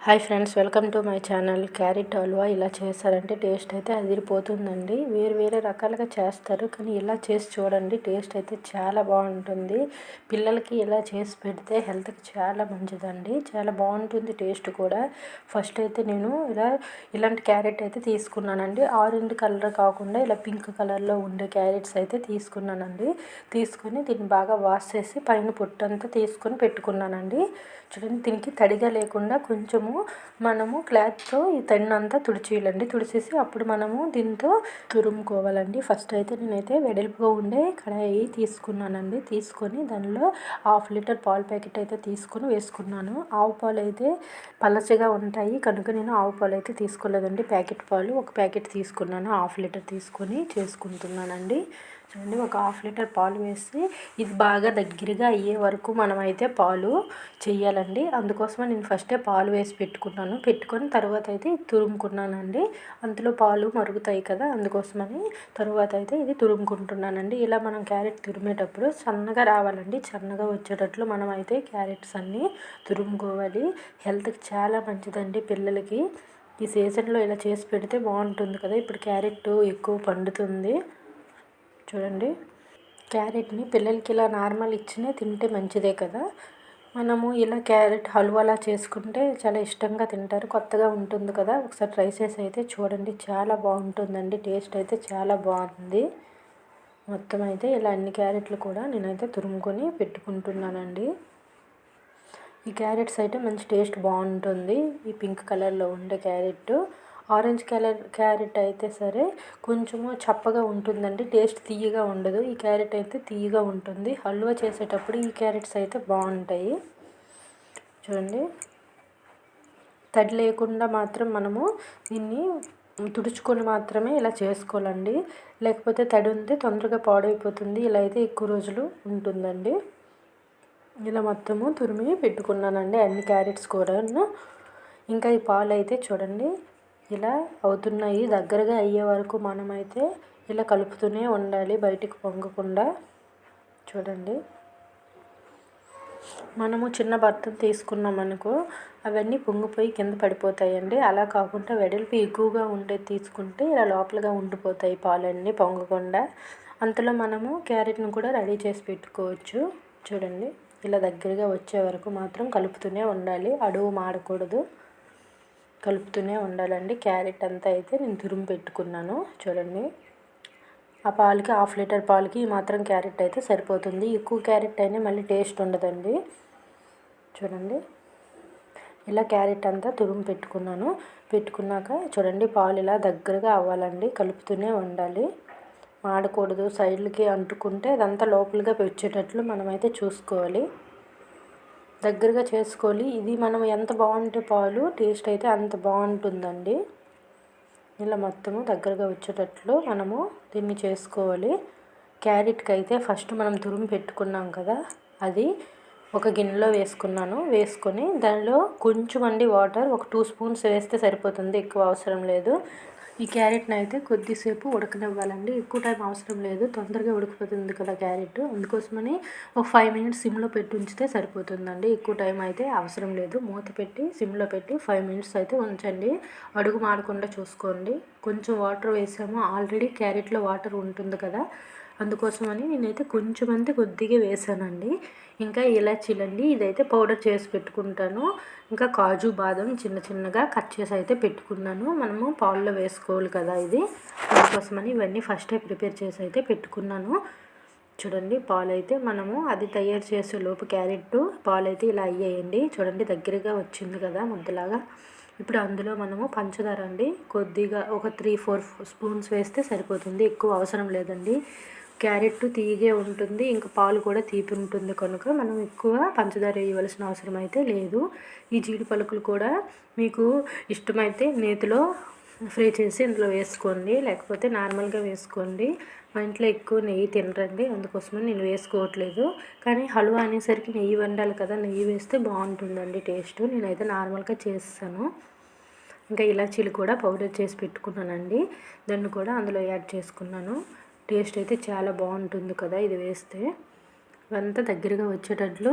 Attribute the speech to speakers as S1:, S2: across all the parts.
S1: Hi friends, welcome to my channel. Carrot halwa ఇలా చేస్తారంటే taste అయితే అదిరిపోతుందండి. వేరే రకాలుగా చేస్తారు, కానీ ఇలా చేసి చూడండి. టేస్ట్ అయితే చాలా బాగుంటుంది. పిల్లలకి ఇలా చేసి పెడితే హెల్త్కి చాలా మంచిదండి. చాలా బాగుంటుంది టేస్ట్ కూడా. ఫస్ట్ అయితే నేను ఇలాంటి క్యారెట్ అయితే తీసుకున్నానండి. ఆరెంజ్ కలర్ కాకుండా ఇలా పింక్ కలర్లో ఉండే క్యారెట్స్ అయితే తీసుకున్నానండి. తీసుకొని దీన్ని బాగా వాష్ చేసి పైన పొట్టంతా తీసుకొని పెట్టుకున్నానండి. చూడండి, దీనికి తడిగా లేకుండా కొంచెము మనము క్లాత్తో ఈ తడినంతా తుడిచేయాలండి. తుడిచేసి అప్పుడు మనము దీంతో తురుముకోవాలండి. ఫస్ట్ అయితే నేనైతే వెడల్పుగా ఉండే కడాయి తీసుకున్నానండి. తీసుకొని దానిలో 1/2 లీటర్ పాల ప్యాకెట్ అయితే తీసుకొని వేసుకున్నాను. ఆవు పాలు అయితే పలచగా ఉంటాయి కనుక నేను ఆవు పాలు అయితే తీసుకోలేదండి. ప్యాకెట్ పాలు ఒక ప్యాకెట్ తీసుకున్నాను. 1/2 లీటర్ తీసుకొని చేసుకుంటున్నానండి. చూడండి, ఒక 1/2 లీటర్ పాలు వేసి ఇది బాగా దగ్గరగా అయ్యే వరకు మనమైతే పాలు చేయాలండి. అందుకోసమే నేను ఫస్టే పాలు వేసి పెట్టుకొని తర్వాత అయితే తురుముకున్నానండి. అందులో పాలు మరుగుతాయి కదా, అందుకోసమని తర్వాత అయితే ఇది తురుముకుంటున్నానండి. ఇలా మనం క్యారెట్ తురిమేటప్పుడు సన్నగా రావాలండి. సన్నగా వచ్చేటట్లు మనం అయితే క్యారెట్స్ అన్నీ తురుముకోవాలి. హెల్త్కి చాలా మంచిదండి పిల్లలకి. ఈ సీజన్లో ఇలా చేసి పెడితే బాగుంటుంది కదా. ఇప్పుడు క్యారెట్ ఎక్కువ పండుతుంది. చూడండి, క్యారెట్ని పిల్లలకి ఇలా నార్మల్ ఇచ్చినా తింటే మంచిదే కదా. మనము ఇలా క్యారెట్ హల్వాలా చేసుకుంటే చాలా ఇష్టంగా తింటారు. కొత్తగా ఉంటుంది కదా, ఒకసారి ట్రై చేసి అయితే చూడండి. చాలా బాగుంటుందండి. టేస్ట్ అయితే చాలా బాగుంది. మొత్తం అయితే ఇలా అన్ని క్యారెట్లు కూడా నేనైతే తురుముకొని పెట్టుకుంటున్నానండి. ఈ క్యారెట్స్ అయితే మంచి టేస్ట్ బాగుంటుంది. ఈ పింక్ కలర్లో ఉండే క్యారెట్, ఆరెంజ్ కలర్ క్యారెట్ అయితే సరే కొంచెము చప్పగా ఉంటుందండి. టేస్ట్ తీయగా ఉండదు. ఈ క్యారెట్ అయితే తీయగా ఉంటుంది. హల్వా చేసేటప్పుడు ఈ క్యారెట్స్ అయితే బాగుంటాయి. చూడండి, తడి లేకుండా మాత్రం మనము దీన్ని తుడుచుకొని మాత్రమే ఇలా చేసుకోవాలండి. లేకపోతే తడి ఉంటే తొందరగా పాడైపోతుంది. ఇలా అయితే ఎక్కువ రోజులు ఉంటుందండి. ఇలా మొత్తము తురిమి పెట్టుకున్నానండి అన్ని క్యారెట్స్ కూడాను. ఇంకా ఈ పాలు అయితే చూడండి ఇలా అవుతున్నాయి. దగ్గరగా అయ్యే వరకు మనమైతే ఇలా కలుపుతూనే ఉండాలి, బయటికి పొంగకుండా. చూడండి, మనము చిన్న బర్తలు తీసుకున్నామనుకో అవన్నీ పొంగిపోయి కింద పడిపోతాయండి. అలా కాకుండా వెడల్పు ఎక్కువగా ఉండేది తీసుకుంటే ఇలా లోపలగా ఉండిపోతాయి పాలన్నీ పొంగకుండా. అంతలో మనము క్యారెట్ను కూడా రెడీ చేసి పెట్టుకోవచ్చు. చూడండి, ఇలా దగ్గరగా వచ్చే వరకు మాత్రం కలుపుతూనే ఉండాలి. అడుగు మాడకూడదు, కలుపుతూనే ఉండాలండి. క్యారెట్ అంతా అయితే నేను తురుము పెట్టుకున్నాను. చూడండి, ఆ పాలకి 1/2 లీటర్ పాలకి ఈ మాత్రం క్యారెట్ అయితే సరిపోతుంది. ఎక్కువ క్యారెట్ అయినా మళ్ళీ టేస్ట్ ఉండదండి. చూడండి, ఇలా క్యారెట్ అంతా తురుము పెట్టుకున్నాక చూడండి, పాలు ఇలా దగ్గరగా అవ్వాలండి. కలుపుతూనే ఉండాలి, మాడకూడదు. సైడ్లకి అంటుకుంటే అదంతా లోపలిగా వచ్చేటట్లు మనమైతే చూసుకోవాలి. దగ్గరగా చేసుకోవాలి. ఇది మనం ఎంత బాగుంటే పాలు టేస్ట్ అయితే అంత బాగుంటుందండి. ఇలా మొత్తము దగ్గరగా వచ్చేటట్లు మనము దీన్ని చేసుకోవాలి. క్యారెట్కి అయితే ఫస్ట్ మనం తురుము పెట్టుకున్నాం కదా, అది ఒక గిన్నెలో వేసుకొని దానిలో కొంచెం వాటర్ ఒక 2 స్పూన్స్ వేస్తే సరిపోతుంది. ఎక్కువ అవసరం లేదు. ఈ క్యారెట్ని అయితే కొద్దిసేపు ఉడకనివ్వాలండి. ఎక్కువ టైం అవసరం లేదు, తొందరగా ఉడికిపోతుంది కదా క్యారెట్. అందుకోసమని ఒక 5 మినిట్స్ సిమ్లో పెట్టి ఉంచితే సరిపోతుందండి. ఎక్కువ టైం అయితే అవసరం లేదు. మూత పెట్టి సిమ్లో పెట్టి 5 మినిట్స్ అయితే ఉంచండి. అడుగు మాడకుండా చూసుకోండి. కొంచెం వాటర్ వేసాము, ఆల్రెడీ క్యారెట్లో వాటర్ ఉంటుంది కదా, అందుకోసమని నేనైతే కొంచెం కొద్దిగా వేసానండి. ఇంకా ఇలాచీలండి, ఇదైతే పౌడర్ చేసి పెట్టుకుంటాను. ఇంకా కాజు బాదం చిన్నగా కట్ చేసి అయితే పెట్టుకున్నాను. మనము పాల్లో వేసుకోవాలి కదా ఇది, అందుకోసమని ఇవన్నీ ఫస్టే ప్రిపేర్ చేసి అయితే పెట్టుకున్నాను. చూడండి, పాలు అయితే మనము అది తయారు చేసే లోపు క్యారెట్ పాలు అయితే ఇలా అయ్యాయండి. చూడండి, దగ్గరగా వచ్చింది కదా ముద్దలాగా. ఇప్పుడు అందులో మనము పంచదార అండి కొద్దిగా ఒక 3-4 స్పూన్స్ వేస్తే సరిపోతుంది. ఎక్కువ అవసరం లేదండి. క్యారెట్ తీగే ఉంటుంది, ఇంకా పాలు కూడా తీపి ఉంటుంది కనుక మనం ఎక్కువ పంచదార వేయవలసిన అవసరం అయితే లేదు. ఈ జీడి పలుకులు కూడా మీకు ఇష్టమైతే నేతిలో ఫ్రై చేసి ఇందులో వేసుకోండి, లేకపోతే నార్మల్గా వేసుకోండి. మా ఇంట్లో ఎక్కువ నెయ్యి తినరండి, అందుకోసమని నేను వేసుకోవట్లేదు. కానీ హల్వా అనేసరికి నెయ్యి వండాలి కదా, నెయ్యి వేస్తే బాగుంటుందండి టేస్ట్. నేనైతే నార్మల్గా చేస్తాను. ఇంకా ఇలాచీలు కూడా పౌడర్ చేసి పెట్టుకున్నానండి, దాన్ని కూడా అందులో యాడ్ చేసుకున్నాను. టేస్ట్ అయితే చాలా బాగుంటుంది కదా ఇది వేస్తే. ఇవంతా దగ్గరగా వచ్చేటట్లు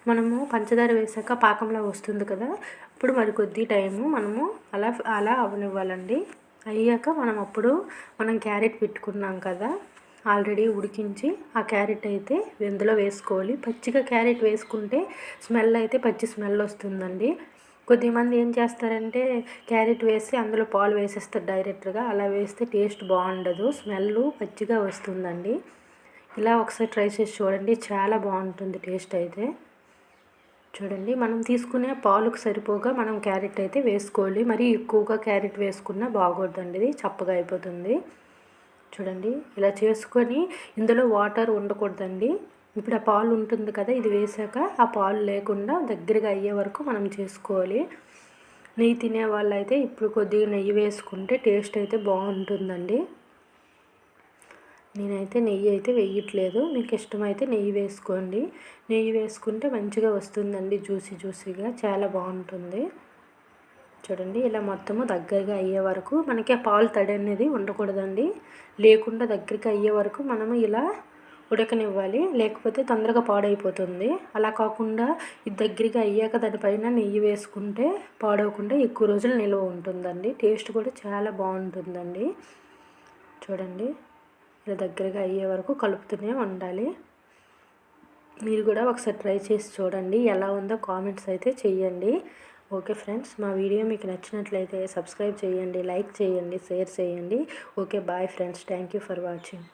S1: మనము పంచదార వేసాక పాకంలా వస్తుంది కదా, ఇప్పుడు మరి కొద్ది టైము మనము అలా అవనివ్వాలండి. అయ్యాక మనం క్యారెట్ పెట్టుకున్నాం కదా, ఆల్రెడీ ఉడికించి ఆ క్యారెట్ అయితే ఇందులో వేసుకోవాలి. పచ్చిగా క్యారెట్ వేసుకుంటే స్మెల్ అయితే పచ్చి స్మెల్ వస్తుందండి. కొద్దిమంది ఏం చేస్తారంటే క్యారెట్ వేసి అందులో పాలు వేసేస్తారు డైరెక్ట్గా. అలా వేస్తే టేస్ట్ బాగుండదు, స్మెల్ పచ్చిగా వస్తుందండి. ఇలా ఒకసారి ట్రై చేసి చూడండి, చాలా బాగుంటుంది టేస్ట్ అయితే. చూడండి, మనం తీసుకునే పాలుకు సరిపోగా మనం క్యారెట్ అయితే వేసుకోవాలి. మరీ ఎక్కువగా క్యారెట్ వేసుకున్నా బాగోదండి, ఇది చప్పగా అయిపోతుంది. చూడండి, ఇలా చేసుకొని ఇందులో వాటర్ ఉండకూడదండి. ఇప్పుడు ఆ పాలు ఉంటుంది కదా, ఇది వేసాక ఆ పాలు లేకుండా దగ్గరగా అయ్యే వరకు మనం చేసుకోవాలి. నెయ్యి తినే వాళ్ళైతే ఇప్పుడు కొద్దిగా నెయ్యి వేసుకుంటే టేస్ట్ అయితే బాగుంటుందండి. నేనైతే నెయ్యి అయితే వేయట్లేదు, మీకు ఇష్టమైతే నెయ్యి వేసుకోండి. నెయ్యి వేసుకుంటే మంచిగా వస్తుందండి, జ్యూసీగా చాలా బాగుంటుంది. చూడండి, ఇలా మొత్తము దగ్గరగా అయ్యే వరకు మనకి ఆ పాలు తడి అనేది ఉండకూడదండి. లేకుండా దగ్గరికి అయ్యే వరకు మనము ఇలా ఉడకనివ్వాలి, లేకపోతే తొందరగా పాడైపోతుంది. అలా కాకుండా ఇది దగ్గరగా అయ్యాక దానిపైన నెయ్యి వేసుకుంటే పాడవకుండా ఎక్కువ రోజులు నిల్వ ఉంటుందండి. టేస్ట్ కూడా చాలా బాగుంటుందండి. చూడండి, ఇలా దగ్గరగా అయ్యే వరకు కలుపుతూనే ఉండాలి. మీరు కూడా ఒకసారి ట్రై చేసి చూడండి, ఎలా ఉందో కామెంట్స్ అయితే చెయ్యండి. ఓకే ఫ్రెండ్స్, మా వీడియో మీకు నచ్చినట్లయితే సబ్స్క్రైబ్ చేయండి, లైక్ చేయండి, షేర్ చేయండి. Okay, bye friends, thank you for watching.